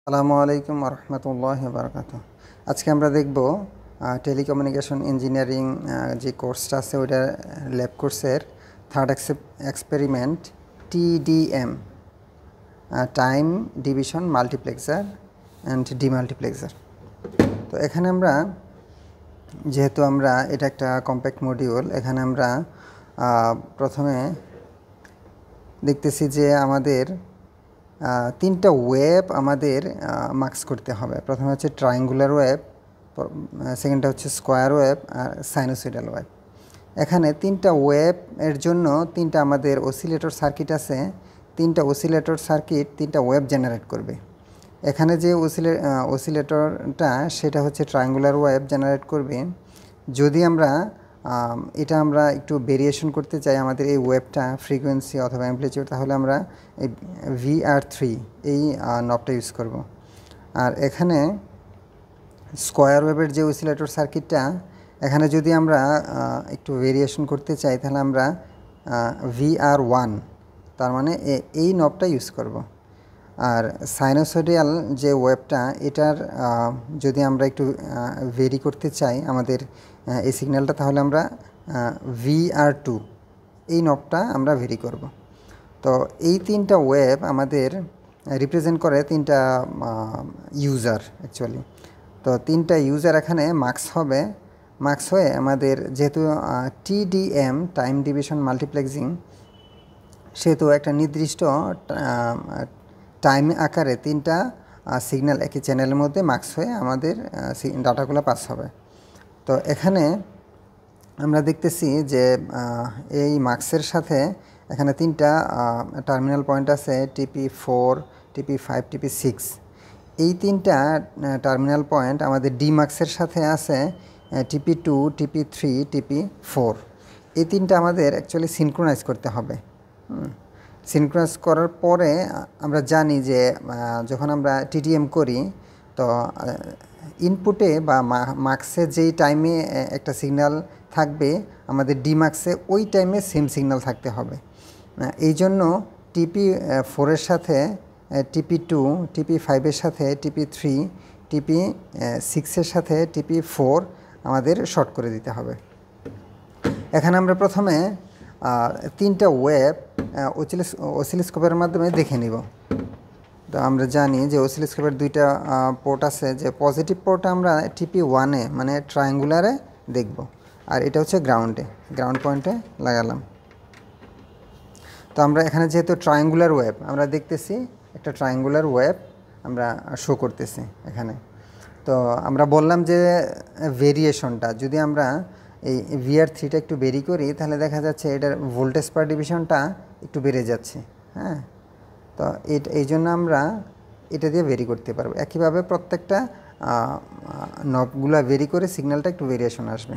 আসসালামু আলাইকুম রহমতুল্লাহ বারকাতুহু। আজকে আমরা দেখব টেলিকমিউনিকেশন ইঞ্জিনিয়ারিং যে কোর্সটা আছে ওইটা ল্যাব কোর্সের third experiment TDM, time division multiplexer and demultiplexer. তো এখানে আমরা যেহেতু এটা একটা কম্প্যাক্ট মডিউল, এখানে আমরা প্রথমে দেখতেছি যে আমাদের তিনটা ওয়েব আমাদের মার্কস করতে হবে। প্রথমে হচ্ছে ট্রায়াঙ্গুলার ওয়েব, সেকেন্ডটা হচ্ছে স্কোয়ার ওয়েব আর সাইনোসয়েডাল ওয়েব। এখানে তিনটা ওয়েব এর জন্য তিনটা আমাদের অসিলেটর সার্কিট আছে। তিনটা অসিলেটর সার্কিট তিনটা ওয়েব জেনারেট করবে। এখানে যে অসিলেটরটা সেটা হচ্ছে ট্রায়াঙ্গুলার ওয়েব জেনারেট করবে। যদি আমরা এটা একটু ভেরিয়েশন করতে চাই আমাদের এই ওয়েবটা ফ্রিকোয়েন্সি অথবা অ্যাম্পলিটিউড, তাহলে আমরা এই VR3 এই নবটা ইউজ করব। আর এখানে স্কোয়ার ওয়েবের যে অসিলেটর সার্কিটটা, এখানে যদি আমরা একটু ভেরিয়েশন করতে চাই তাহলে আমরা VR1, তার মানে এই নবটা ইউজ করব। আর সাইনোসয়েডাল যে ওয়েবটা, এটার যদি আমরা একটু ভেরি করতে চাই আমাদের এই সিগন্যালটা, তাহলে আমরা VR2 এই নবটা আমরা ভেরি করব। তো এই তিনটা ওয়েব আমাদের রিপ্রেজেন্ট করে তিনটা ইউজার অ্যাকচুয়ালি। তো তিনটা ইউজার এখানে মার্কস হয়ে আমাদের যেহেতু TDM, টাইম ডিভিশন মাল্টিপ্লেক্সিং, সেহেতু একটা নির্দিষ্ট টাইম আকারে তিনটা সিগন্যাল একই চ্যানেলের মধ্যে মার্কস হয়ে আমাদের ডাটাগুলো পাস হবে। তো এখানে আমরা দেখতেছি যে এই মার্কসের সাথে এখানে তিনটা টার্মিনাল পয়েন্ট আছে, TP4, TP5, TP6। এই তিনটা টার্মিনাল পয়েন্ট আমাদের ডি মার্কসের সাথে আছে TP2, TP3, TP4। এই তিনটা আমাদের অ্যাকচুয়ালি সিনক্রোনাইজ করতে হবে। সিনক্রোনাইজ করার পরে আমরা জানি যে যখন আমরা TDM করি, তো ইনপুটে বা মার্কসে যেই টাইমে একটা সিগন্যাল থাকবে, আমাদের ডি মার্কসে ওই টাইমে সেম সিগন্যাল থাকতে হবে। এই জন্য TP4 এর সাথে TP2, TP5 এর সাথে TP3, TP6 এর সাথে TP4 আমাদের শর্ট করে দিতে হবে। এখানে আমরা প্রথমে তিনটা ওয়েব অসিলোস্কোপের মাধ্যমে দেখে নিব। তো আমরা জানি যে অসিলোস্কোপের দুইটা পোর্ট আছে, যে পজিটিভ পোর্টটা আমরা TP1-এ মানে ট্রায়াঙ্গুলারে দেখব, আর এটা হচ্ছে গ্রাউন্ড পয়েন্টে লাগালাম। তো আমরা এখানে যেহেতু ট্রায়াঙ্গুলার ওয়েব আমরা দেখতেছি, একটা ট্রায়াঙ্গুলার ওয়েব আমরা শো করতেছি এখানে। তো আমরা বললাম যে ভেরিয়েশনটা যদি আমরা এই VR3টা একটু বেরি করি, তাহলে দেখা যাচ্ছে এটার ভোল্টেজ পার ডিভিশনটা একটু বেড়ে যাচ্ছে। হ্যাঁ, তো এই জন্য আমরা এটা দিয়ে ভেরি করতে পারবো। একইভাবে প্রত্যেকটা নবগুলা ভেরি করে সিগন্যালটা একটু ভেরিয়েশন আসবে।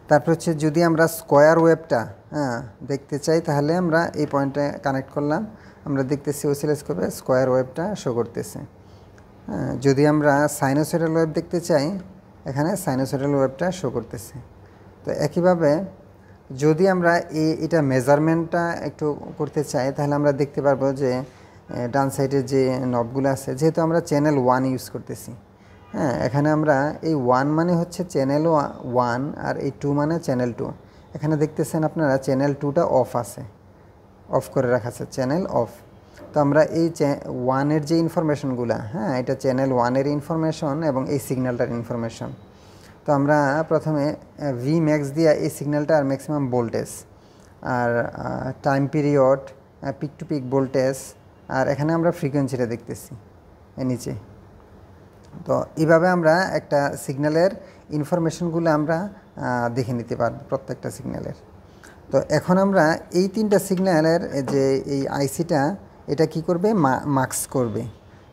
তারপর হচ্ছে যদি আমরা স্কোয়ার ওয়েবটা দেখতে চাই, তাহলে আমরা এই পয়েন্টে কানেক্ট করলাম। আমরা দেখতেছি অসিলোস্কোপে স্কোয়ার ওয়েবটা শো করতেছে। যদি আমরা সাইনোসয়েডাল ওয়েব দেখতে চাই, এখানে সাইনোসয়েডাল ওয়েবটা শো করতেছে। তো একইভাবে যদি আমরা এটা মেজারমেন্টটা একটু করতে চাই, তাহলে আমরা দেখতে পারবো যে ডান সাইডে যে নবগুলো আছে, যেহেতু আমরা চ্যানেল 1 ইউজ করতেছি। এখানে আমরা এই 1 মানে হচ্ছে চ্যানেল 1 আর এই 2 মানে চ্যানেল 2। এখানে দেখতেছেন আপনারা চ্যানেল 2টা অফ আছে, অফ করে রাখা আছে, চ্যানেল অফ। তো আমরা এই 1-এর যে ইনফরমেশনগুলো, এটা চ্যানেল 1-এর ইনফরমেশন এবং এই সিগন্যালটার ইনফরমেশন। তো আমরা প্রথমে Vmax দিয়ে এই সিগন্যালটার ম্যাক্সিমাম ভোল্টেজ আর time period, peak to peak voltage, আর এখানে আমরা ফ্রিকোয়েন্সিটা দেখতেছি নিচে। তো এইভাবে আমরা একটা সিগন্যালের ইনফরমেশনগুলো আমরা দেখে নিতে পারবো প্রত্যেকটা সিগন্যালের। তো এখন আমরা এই তিনটা সিগন্যালের যে এই আইসিটা, এটা কি করবে, মার্কস করবে।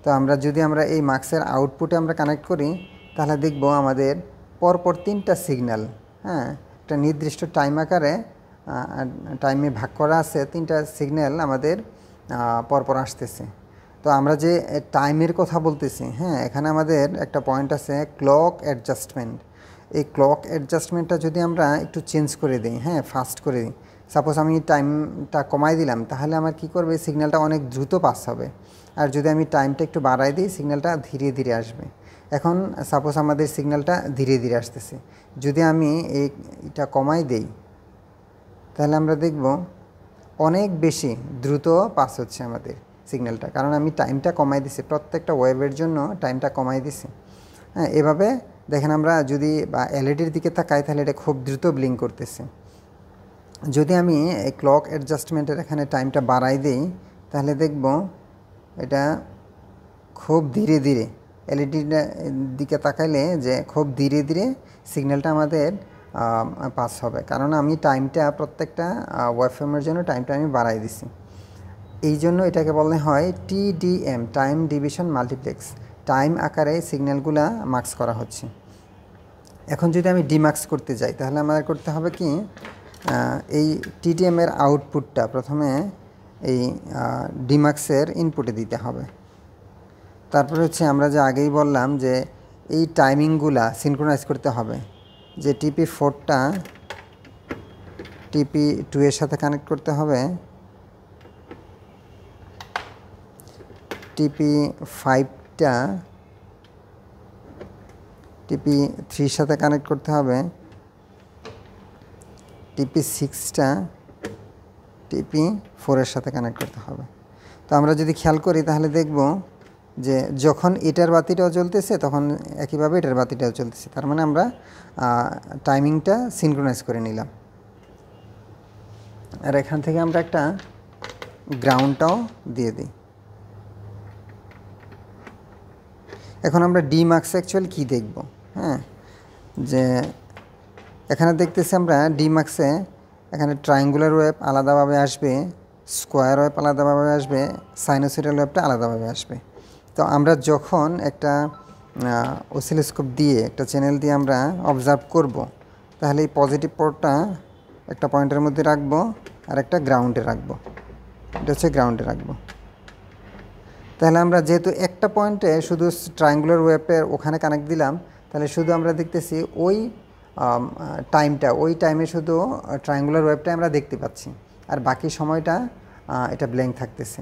তো যদি আমরা এই মার্কসের আউটপুটে আমরা কানেক্ট করি, তাহলে দেখব আমাদের পরপর তিনটা সিগন্যাল, একটা নির্দিষ্ট টাইম আকারে টাইমে ভাগ করা আছে, তিনটা সিগন্যাল আমাদের পরপর আসতেছে। তো আমরা যে টাইমের কথা বলতেছি, এখানে আমাদের একটা পয়েন্ট আছে ক্লক অ্যাডজাস্টমেন্ট। এই ক্লক অ্যাডজাস্টমেন্টটা যদি আমরা একটু চেঞ্জ করে দিই, ফাস্ট করে দিই, সাপোজ আমি টাইমটা কমাই দিলাম, তাহলে আমার কি করবে, সিগন্যালটা অনেক দ্রুত পাস হবে। আর যদি আমি টাইমটা একটু বাড়াই দিই, সিগন্যালটা ধীরে ধীরে আসবে। এখন সাপোজ আমাদের সিগন্যালটা ধীরে ধীরে আসতেছে, যদি আমি এটা কমাই দেই, তাহলে আমরা দেখব অনেক বেশি দ্রুত পাস হচ্ছে আমাদের সিগন্যালটা, কারণ আমি টাইমটা কমাই দিছি, প্রত্যেকটা ওয়েবের জন্য টাইমটা কমাই দিছি। হ্যাঁ, এভাবে দেখেন আমরা যদি এলইডির দিকে তাকাই, তাহলে এটা খুব দ্রুত ব্লিঙ্ক করতেছে। যদি আমি এই ক্লক অ্যাডজাস্টমেন্টের এখানে টাইমটা বাড়াই দিই, তাহলে দেখব এটা খুব ধীরে ধীরে, এলইডির দিকে তাকাইলে যে খুব ধীরে ধীরে সিগন্যালটা আমাদের পাস হবে, কারণ আমি টাইমটা প্রত্যেকটা ওয়েবফ্রেমের জন্য টাইমটা আমি বাড়াই দিছি। এই জন্য এটাকে বলা হয় TDM, time division multiplex. Time আকারে সিগন্যালগুলো মার্কস করা হচ্ছে। এখন যদি আমি ডিমার্কস করতে যাই, তাহলে আমাদের করতে হবে কি, এই TDM এর আউটপুটটা প্রথমে এই ডিমার্কসের ইনপুটে দিতে হবে। তারপর হচ্ছে আমরা যে আগেই বললাম যে এই টাইমিংগুলা সিনক্রোনাইজ করতে হবে, যে TP4টা TP2 এর সাথে কানেক্ট করতে হবে, TP5টা TP3 সাথে কানেক্ট করতে হবে, TP6টা TP4 এর সাথে কানেক্ট করতে হবে। তো আমরা যদি খেয়াল করি, তাহলে দেখব যে যখন এটার বাতিটাও জ্বলতেছে, তখন একইভাবে এটার বাতিটাও চলতেছে। তার মানে আমরা টাইমিংটা সিনক্রোনাইজ করে নিলাম। আর এখান থেকে আমরা একটা গ্রাউন্ডটাও দিয়ে দিই। এখন আমরা ডিমার্কস অ্যাকচুয়ালি কী দেখব, হ্যাঁ, যে এখানে দেখতেছি আমরা ডিমার্কসে এখানে ট্রায়াঙ্গুলার ওয়েভ আলাদাভাবে আসবে, স্কোয়ার ওয়েভ আলাদাভাবে আসবে, সাইনোসয়েডাল ওয়েভটা আলাদাভাবে আসবে। তো আমরা যখন একটা অসিলোস্কোপ দিয়ে, একটা চ্যানেল দিয়ে আমরা অবজার্ভ করব, তাহলে এই পজিটিভ পোর্টটা একটা পয়েন্টের মধ্যে রাখবো আর একটা গ্রাউন্ডে রাখবো, এটা হচ্ছে গ্রাউন্ডে রাখবো। তাহলে আমরা যেহেতু একটা পয়েন্টে শুধু ট্রায়াঙ্গুলার ওয়েভের ওখানে কানেক্ট দিলাম, তাহলে শুধু আমরা দেখতেছি ওই ওই টাইমে শুধু ট্রায়াঙ্গুলার ওয়েভটা আমরা দেখতে পাচ্ছি, আর বাকি সময়টা এটা ব্ল্যাঙ্ক থাকতেছে,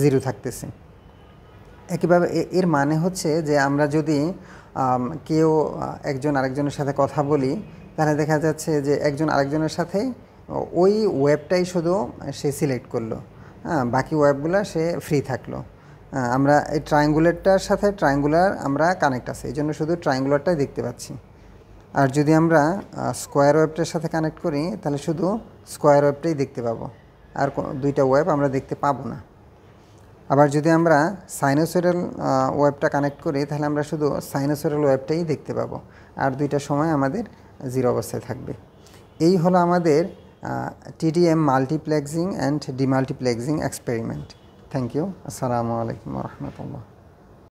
জিরো থাকতেছে। একইভাবে এর মানে হচ্ছে যে আমরা যদি কেউ একজন আরেকজনের সাথে কথা বলি, তাহলে দেখা যাচ্ছে যে একজন আরেকজনের সাথে ওই ওয়েবটাই শুধু সে সিলেক্ট করলো, হ্যাঁ, বাকি ওয়েবগুলো সে ফ্রি থাকলো। আমরা এই ট্রায়াঙ্গুলারটার সাথে ট্রায়াঙ্গুলার আমরা কানেক্ট আছে, এই জন্য শুধু ট্রায়াঙ্গুলারটাই দেখতে পাচ্ছি। আর যদি আমরা স্কোয়ার ওয়েবটার সাথে কানেক্ট করি, তাহলে শুধু স্কোয়ার ওয়েবটাই দেখতে পাবো, আর দুইটা ওয়েব আমরা দেখতে পাবো না। আবার যদি আমরা সাইনোসয়েডাল ওয়েবটা কানেক্ট করি, তাহলে আমরা শুধু সাইনোসয়েডাল ওয়েবটাই দেখতে পাবো, আর দুইটা সময় আমাদের জিরো অবস্থায় থাকবে। এই হলো আমাদের TDM multiplexing and demultiplexing experiment. Thank you. আসসালামু আলাইকুম ওয়া রাহমাতুল্লাহ।